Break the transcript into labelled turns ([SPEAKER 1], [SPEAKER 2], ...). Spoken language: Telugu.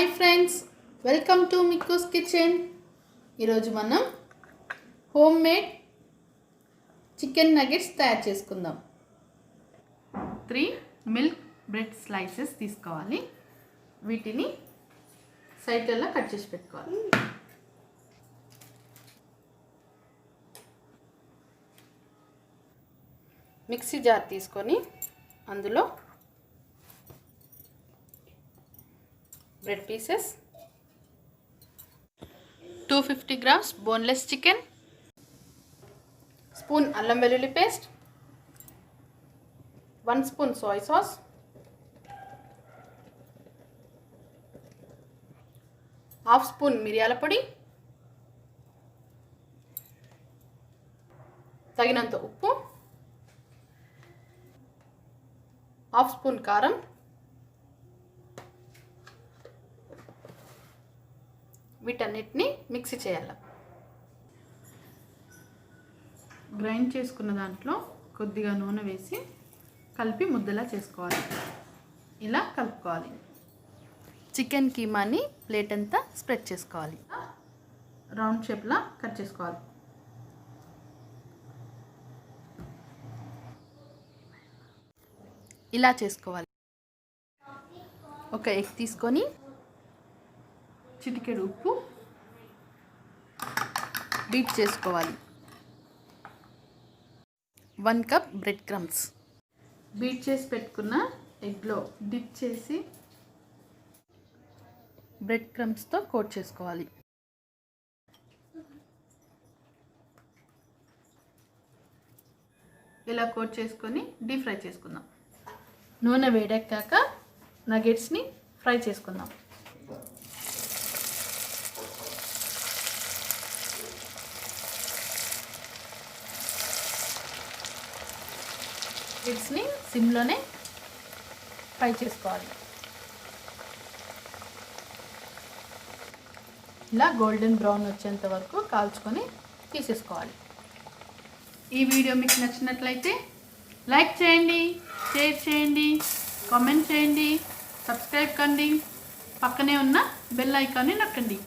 [SPEAKER 1] Hi friends, welcome to Mikku's kitchen. ఈరోజు మనం హోమ్ మేడ్ చికెన్ నగెట్స్ తయారు చేసుకుందాం. 3 మిల్క్ బ్రెడ్ స్లైసెస్ తీసుకోవాలి. వీటిని సైడ్లలో కట్ చేసి పెట్టుకోవాలి. మిక్సీ జార్ తీసుకొని అందులో bread pieces, 250 grams boneless chicken, spoon అల్లం వెల్లుల్లి paste, 1 spoon soy sauce, half spoon మిరియాల పొడి, తగినంత ఉప్పు, హాఫ్ స్పూన్ కారం, వీటన్నిటిని మిక్సీ చేయాలి. గ్రైండ్ చేసుకున్న దాంట్లో కొద్దిగా నూనె వేసి కలిపి ముద్దలా చేసుకోవాలి. ఇలా కలుపుకోవాలి. చికెన్ కీమాని ప్లేట్ అంతా స్ప్రెడ్ చేసుకోవాలి. రౌండ్ షేప్లా కట్ చేసుకోవాలి. ఇలా చేసుకోవాలి. ఒక ఎగ్ తీసుకొని చిటికెడు ఉప్పు బీట్ చేసుకోవాలి. 1 కప్ బ్రెడ్ క్రమ్స్ బీట్ చేసి పెట్టుకున్న ఎగ్లో డిప్ చేసి బ్రెడ్ క్రమ్స్తో కోట్ చేసుకోవాలి. ఇలా కోట్ చేసుకొని డీప్ ఫ్రై చేసుకుందాం. నూనె వేడెక్కాక నగెట్స్ని ఫ్రై చేసుకుందాం. నగెట్స్ని సిమ్లోనే ఫ్రై చేసుకోవాలి. ఇలా గోల్డెన్ బ్రౌన్ వచ్చేంత వరకు కాల్చుకొని తీసేసుకోవాలి. ఈ వీడియో మీకు నచ్చినట్లయితే లైక్ చేయండి, షేర్ చేయండి, కామెంట్ చేయండి, సబ్స్క్రైబ్ కండి, పక్కనే ఉన్న బెల్ ఐకాన్ని నొక్కండి.